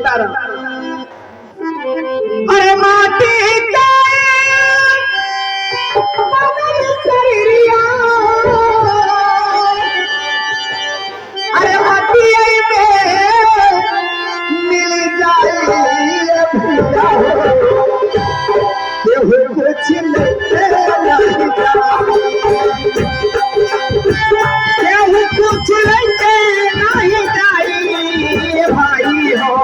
तारा अरे माटी का बदल सरिया अरे माटी में मिल जाए भूला केहू कुछ लेते नहीं केहू कुछ लेते नहीं जाई भाई हो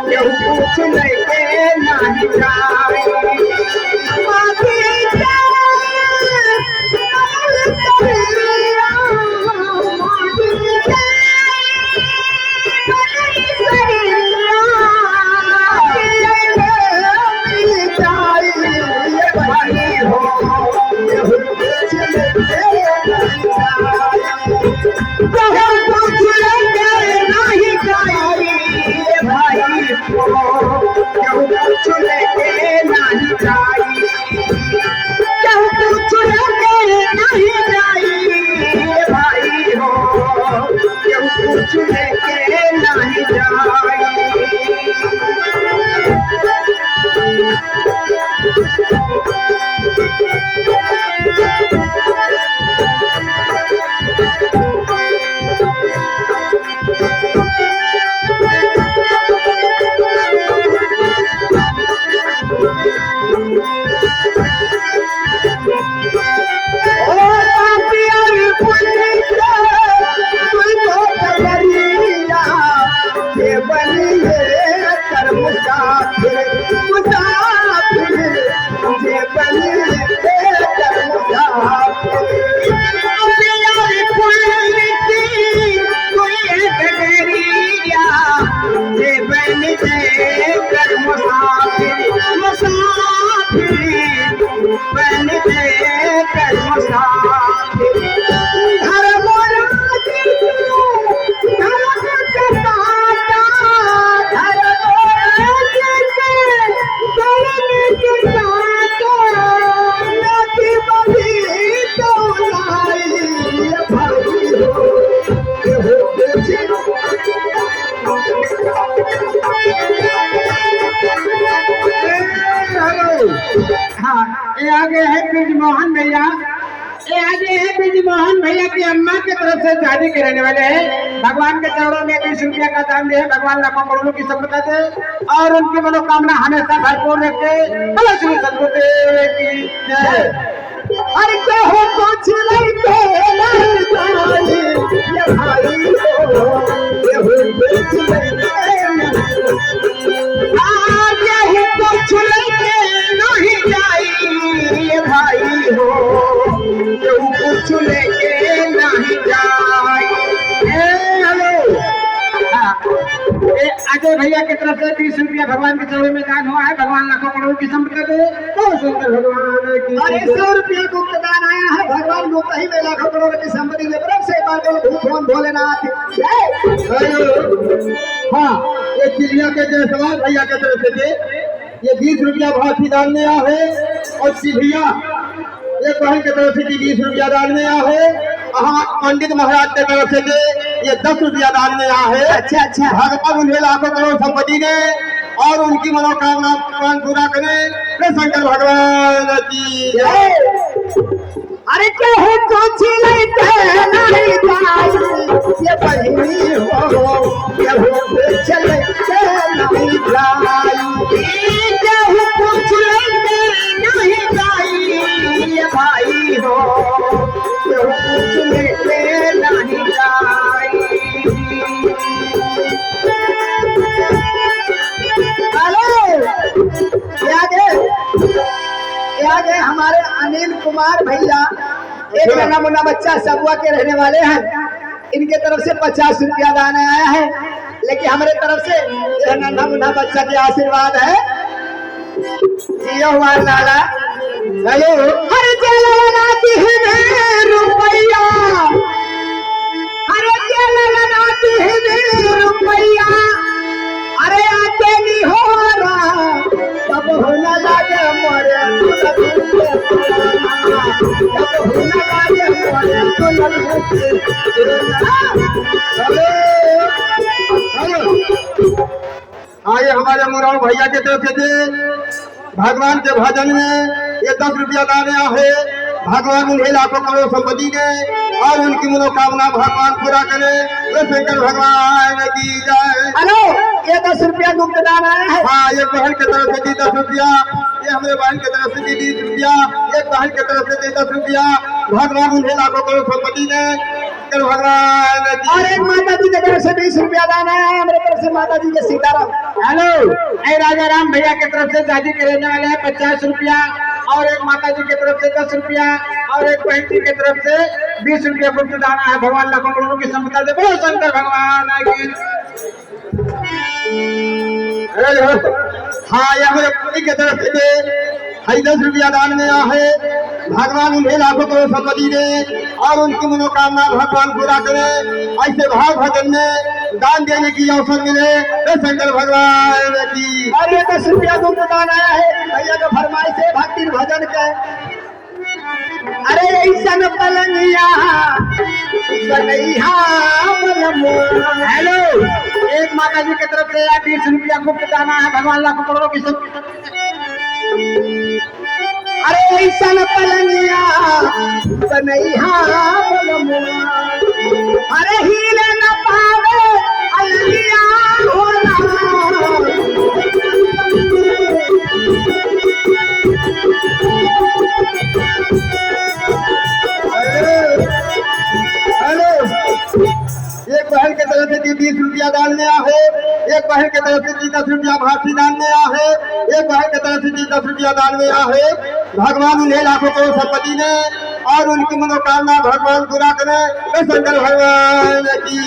केहू कुछ लेते नहीं जाई आगे है ब्रिजमोहन भैया ये आगे है ब्रिजमोहन भैया की अम्मा की तरफ से शादी कराने वाले हैं। भगवान के चरणों में 20 रुपया का दान दे भगवान लाखों करोड़ों की संपदा दे और उनकी मनोकामना हमेशा भरपूर रखे। भला श्री सदगुरुदेव की जय। अरे क्या हो कुछ लेते नहीं ये भाई हो ये हो कुछ लेते नहीं जाई भाई हो केहू कुछ लेके नहीं जाई। हेलो अजय भैया की तरफ से 20 रुपया भगवान के चरणों में दान हुआ है। भगवान लाखों करोड़ों की संपदा दे। बहुत सुंदर भगवान की। अरे 100 रुपया गुप्त दान आया है। भगवान गुप्त ही में लाखों करोड़ों की संपत्ति के तरफ से भगवान भोलेनाथ। हाँ ये चिड़िया के जयसवाल भैया की तरफ से ये 20 रुपया भाषी दान में आ है और सीढ़िया ये बहन की तरफ से 20 रुपया दान में आ है। पंडित महाराज की तरफ से ये 10 रुपया दान में आ है। अच्छा अच्छा भगवान उन्हें लाखों करोड़ संपत्ति दे और उनकी मनोकामना पूरा करे। शंकर भगवान की जय। अरे क्या हो कुछ लेते नहीं जाई ये बहिनी हो ये हो चले नहीं जाई क्या हो कुछ लेते नहीं जाई ये भाई हो ये हो कुछ लेते नहीं जाई। आगे हमारे अनिल कुमार भैया एक नन्हा मुन्ना बच्चा सबुआ के रहने वाले हैं। इनके तरफ से 50 रुपया दान आया है। लेकिन हमारे तरफ से नन्हा मुन्ना बच्चा के आशीर्वाद है। ये हमारा लाला हेलो हर जलाती है रुपया हर जलाती है रुपया अरे आते नहीं हो रहा तब होना लागे मोरे तब होना लागे मोरे तो हेलो हेलो आए हमारे मुराव भैया के तरफ से भगवान के भजन में ये 10 रुपया दान आया है। भगवान उन्हें लाखों करोड़ संपत्ति दे और उनकी मनोकामना भगवान पूरा करे। तो शंकर भगवान की जय। हेलो, ये 10 रुपया गुप्त दान आया है। हाँ, एक बहन की तरफ से दी 10 रुपया, ये हमारे बहन की तरफ से दी 20 रुपया, एक बहन की तरफ से दी 10 रुपया। भगवान उन्हें लाखों करोड़ संपत्ति दे भगवान की। और एक माता जी की तरफ से 20 रुपया दान आया है मेरे तरफ से माता जी के सीताराम। हेलो, राजा राम भैया की तरफ से शादी करने वाले हैं 50 रुपया, और एक माता जी की तरफ से 10 रुपया, और एक बहन जी की तरफ से 20 रुपया गुप्त दान है। भगवान लाखों करोड़ों की संपदा दे। बोलो शंकर भगवान की। हाँ, ये हमारे पति की तरफ से 10 रुपया दान में आया है। भगवान उन्हें लाखों करोड़ संपत्ति दे और उनकी मनोकामना भगवान पूरा करे। ऐसे भाव भजन में दान देने की अवसर मिले। शंकर भगवान की। और ये 10 रुपया गुप्त दान आया है भैया का फरमाइश है भक्ति भजन के। अरे ऐसा न पलंगिया बनैया बलमुआ। हेलो, एक माता जी की तरफ से 20 रुपया गुप्त दान है। भगवान लाखों करोड़ों की अरे ऐसा न पलंगिया बनैया बलमुआ। अरे हीरे न पावे अलगिया होला। एक बहन की तरफ से 20 रुपया दान में आया है। एक बहन की तरफ से 10 रुपया भारतीय दान में आया है। एक बहन की तरफ से 10 रुपया दान में आया है। भगवान उन्हें लाखों करोड़ संपत्ति दे और उनकी मनोकामना भगवान पूरा करे। शंकर भगवान की।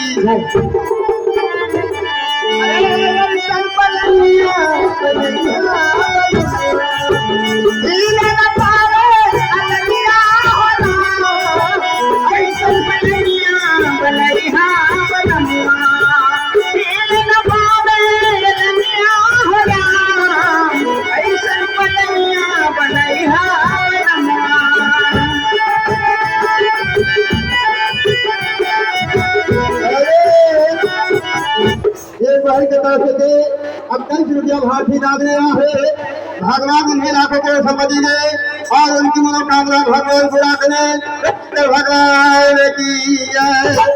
बहन की तरफ से अब 10 रुपया भारतीय दान में आया है। भगवान उन्हें लाखों करोड़ संपत्ति दे और उनकी मनोकामना भगवान पूरा करे। भगवान की जय।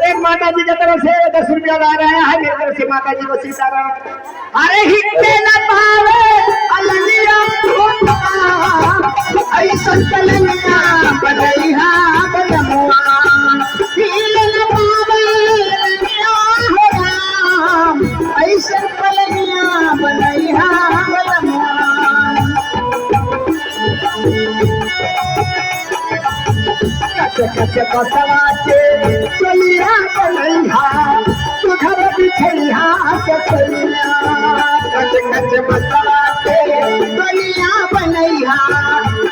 एक माता जी की तरफ से 10 रुपया दान आया है मेरी तरफ से माता जी को सीताराम। अरे हिते न पावे अलगिया ऐसा कलंगिया बनैया बलमुआ। हिले न पावे अलगिया ऐसा कलंगिया बनैया बलमुआ। कच बसवा के चलिया बनैया तू घर बिछैया कसैया। कच बसवा के चलिया बनैया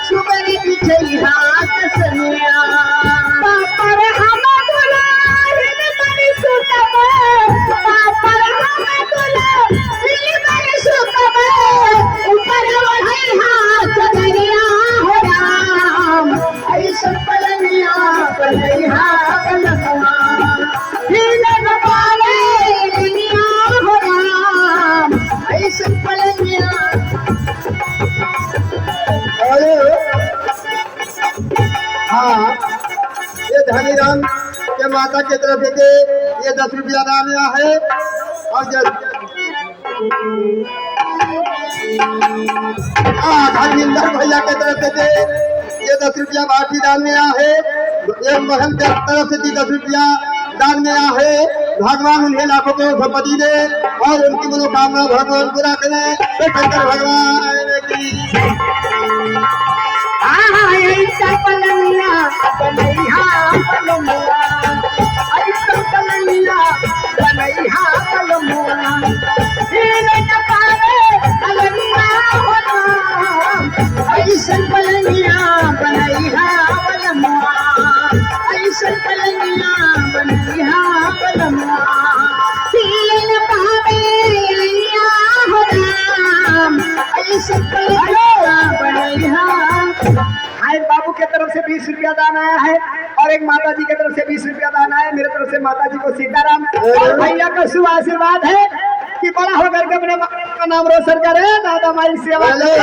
सुगर बिछैया कसैया। पापर हम दुलाहिन बड़ी सुतबे। पापर हम दुलाहिन बड़ी सुतबे। ऊपर ओढ़ैया चदरिया हो राम ऐसा पलंगिया बनैया बलमुआ। हिले न पावे दुनिया हो राम ऐसा पलंगिया। हाँ, ये धनीराम के माता की तरफ से ये 10 रुपया दान आया है। और धर्मिंदर भैया की तरफ से ये 10 रुपया भारतीय दान में आया है। एक बहन की तरफ से 10 रुपया दान में आया है। भगवान उन्हें लाखों करोड़ संपत्ति दे और उनकी मनोकामना भगवान पूरा करे। शंकर भगवान की। ऐसा पलंगिया बनैया बलमुआ। ऐसा पलंगिया बनैया बलमुआ। हिले न पावे अलगिया हो राम ऐसा पलंगिया बनैया बलमुआ। ऐसा पलंगिया बनैया बलमुआ। हिले न पावे अलगिया हो राम ऐसा पलंगिया बनैया। बाबू की तरफ से 20 रुपया दान आया है और एक माता जी की तरफ से 20 रुपया दान आया है मेरे तरफ से माता जी को सीताराम। और भैया का शुभ आशीर्वाद है कि बड़ा होकर के अपने माँ का नाम रोशन करे, दादा माई सेवा करे।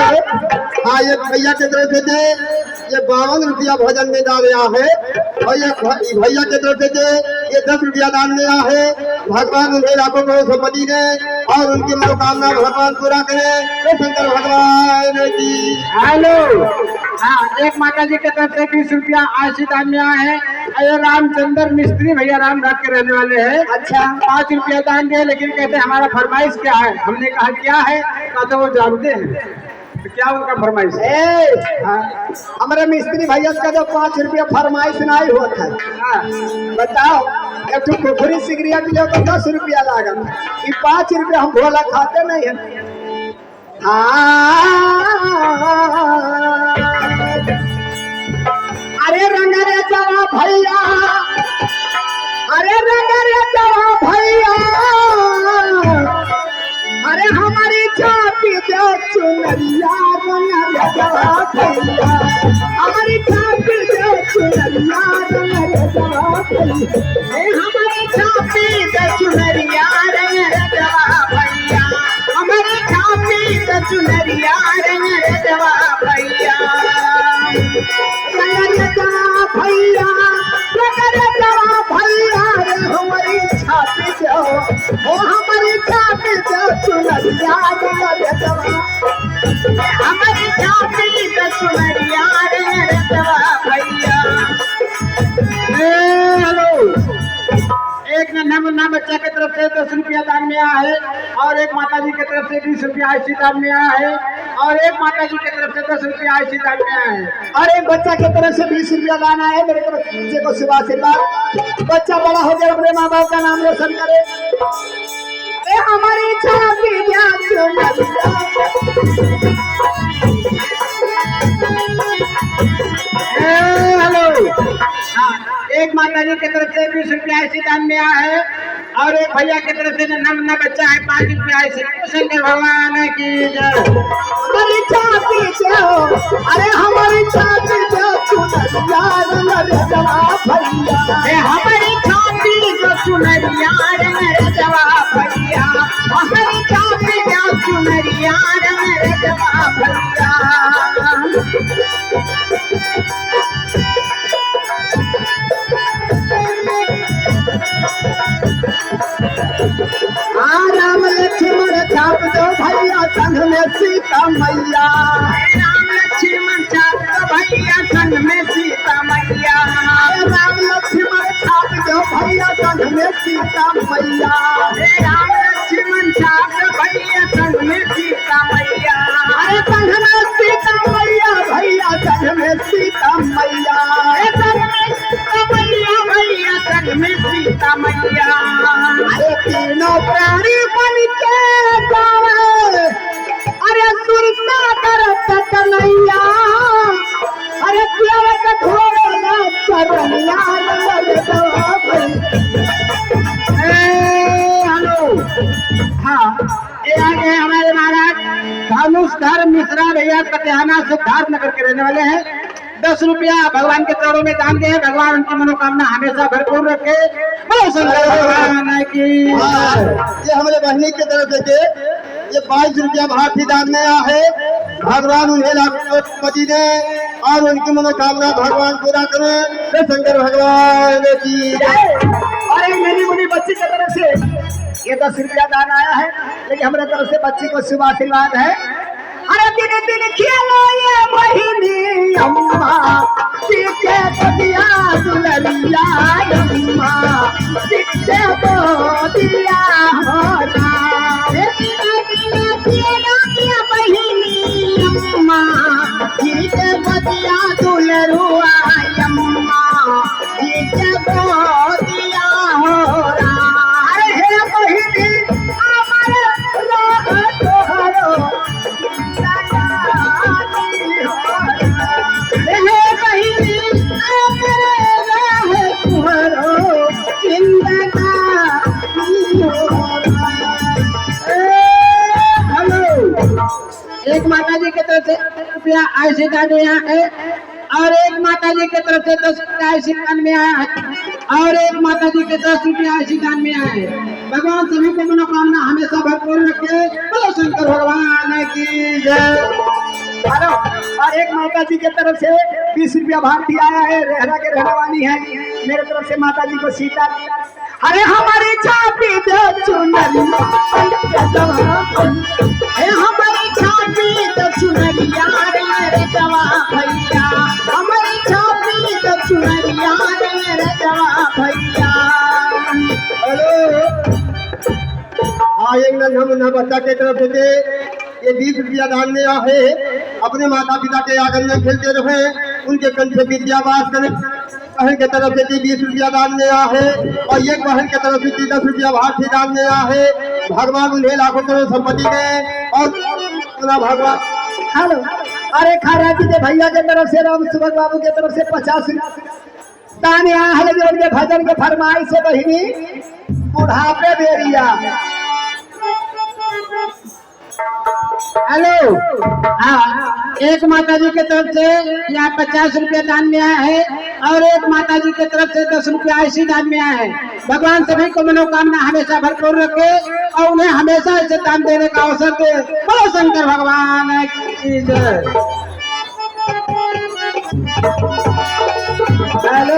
हाँ, ये भैया की तरफ से दे, ये 52 रुपया भोजन में डाल रहा है। और ये भैया की तरफ से दे, ये 10 रुपया दान में रहा है। भगवान उन्हें लाखों करोड़ संपत्ति दे और उनकी मनोकामना भगवान पूरा करे। हे शंकर भगवान की। हेलो, हाँ, एक माता जी की तरफ से 20 रुपया आशीष दान में आया है। ये रामचंद्र मिस्त्री भैया रामघाट के रहने वाले हैं। अच्छा, 5 रुपया दान दिए, लेकिन कहते हैं हमारा फरमाइश क्या है। हमने कहा क्या है, कहा तो वो जानते हैं। तो क्या उनका फरमाइश है? हाँ, हमारे मिस्त्री भैया का तो 5 रुपया फरमाइश नहीं हुआ था। हाँ, बताओ, एक तो खुखरी सिगरिया मिले तो 10 रुपया लागत, ये 5 रुपया हम भोला खाते नहीं है। अरे रंग रे जवा भैया, अरे रंग रे जवा भैया, अरे हमारी चापी दे चुनरिया, रंग रे जवा भैया, हमारी चापी दे चुनरिया, रंग रे जवा भैया, हमारी चापी दे चुनरिया, रंग रे जवा भैया, हमारी चापी दे चुनरिया, रंग रे जवा भैया, रंग रे जवा भैया, रंग रे जवा भैया, हमारी छाती दो, ओ हमारी छाती दो चुनरिया, रंग रे जवा, हमारी छाती दो चुनरिया, रंग रे जवा भैया। हेलो, एक नन्हा मुन्ना बच्चा की तरफ से 10 रुपया दान में आया है और एक माता जी की तरफ से 20 रुपया आशीष दान में आया है और एक माता जी की तरफ से 10 रुपया आशीष दान में आया है। और एक बच्चा की तरफ से 20 रुपया दान आया है। मेरे को बच्चे को शुभ आशीर्वाद, बच्चा बड़ा हो गया, अपने माँ बाप का नाम रोशन करे। ए हमारी छाती दे चुनरिया, हेलो, हाँ, एक माता जी की तरफ से 20 रुपया आशीष दान में आया है और एक भैया की तरफ से नन्हा मुन्ना बच्चा है 5 रुपया आशीष। शंकर भगवान की जय। हमारी छाती दो, अरे हमारी छाती दो चुनरिया, रंग रे जवा भैया, ए हमारी छाती जो चुनरिया, रंग रे जवा भैया, हमारी छाती दो चुनरिया, रंग रे जवा भैया। राम लक्ष्मण छाप दो भैया, संग में सीता मैया, राम लक्ष्मण छाप दो भैया, संग में सीता मैया, राम लक्ष्मण छाप दो भैया, संग में सीता मैया, राम लक्ष्मण छाप दो भैया, संग में सीता मैया, अरे संग में सीता मैया भैया, संग में सीता मैया, संग में सीता मैया भैया, संग में सीता मैया। अरे तीनों प्राणी बन के गावे, अरे सुरता करत कन्हैया, अरे प्यार घोड़ा चरनिया, रंग रे जवा भैया। हेलो, हाँ, ये आगे हमारे महाराज धनुषधर मिश्रा भैया कटिहाना सिद्धार्थ नगर के रहने वाले हैं। 10 रुपया भगवान के चरणों में दान दिए। भगवान उनकी मनोकामना हमेशा भरपूर रखे। बोलो शंकर भगवान की। ये हमारे बहनी की तरफ से दे, ये 22 रुपया भारतीय दान में आया है। भगवान उन्हें लाखों पति दे और उनकी मनोकामना भगवान पूरा करे। हे शंकर भगवान की। और एक मेरी मुनी बच्ची की तरफ से ये 10 रुपया दान आया है, लेकिन हमारे तरफ से बच्ची को शुभ आशीर्वाद है। अरे दिन दिन खेलो ये बहिनी अम्मा, सीखे बदिया दुलरिया अम्मा, सीखे बदिया होना, खेलो ये बहिनी अम्मा, सीखे बदिया दुलरुआ अम्मा, सीखे बदिया होना। अरे बहिनी हमारे तोहरो एक माता जी की तरफ से रुपया आशीर्वाद में आया है और एक माता जी की तरफ से 10 रुपया आशीर्वाद में आया है। और एक माता जी के 10 रुपया ऐसी दान में आए। भगवान सभी को मनोकामना हमेशा भरपूर रखे। बोलो शंकर भगवान की जय। हेलो, और एक माता जी के तरफ से 20 रुपया भारती आया है, रहरा के रहने वाली है। मेरे तरफ से माता जी को सीता। अरे हमारी छाती दे चुनरिया, अरे हमारी छाती दे चुनरिया रे जवा भैया, हमारी छाती दे चुनरिया रे जवा भैया। हेलो, हाँ एक नन्हा बच्चा के तरफ से ये 20 रुपया दान में है। अपने माता पिता के आंगन में खेलते रहे, उनके कंठ से विद्यावास करें। बहन के तरफ से 20 रुपया दान में है और एक बहन के तरफ से 10 रुपया भारती दान में है। भगवान उन्हें लाखों करोड़ संपत्ति दे और भगवान। हेलो, अरे खारा जी के भैया के तरफ से राम सुभग बाबू के तरफ से 50 दान आया है। जो उनके भजन के फरमाइश से बहिनी बुढ़ापे देरिया। हेलो, हाँ एक माता जी के तरफ से यहाँ 50 रुपया दान में आया है और एक माता जी के तरफ से 10 रुपया ऐसी दान में आया है। भगवान सभी को मनोकामना हमेशा भरपूर रखे और उन्हें हमेशा ऐसे दान देने का अवसर दे। बोलो शंकर भगवान की जय। हेलो,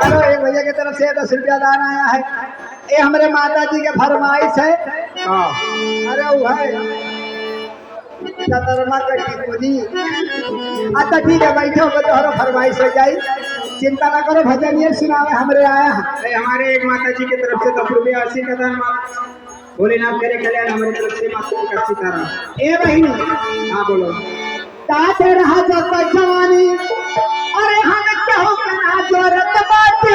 हेलो, एक भैया की तरफ से 10 रुपया दान आया है। ये हमारे माता जी के फरमाइश है। अरे वो है अच्छा ठीक है, बैठो तो फरमाइश हो जाए। चिंता ना करो, भजन ये सुनावे हमरे आया है। हमारे एक माता जी की तरफ से 10 रुपया अस्सी का दान भोलेनाथ करे कल्याण हमारी तरफ से माता जी का सीताराम। ए बहिनी, हाँ बोलो। ताते रहा जब जवानी, अरे हम क्या हो जरूरत बात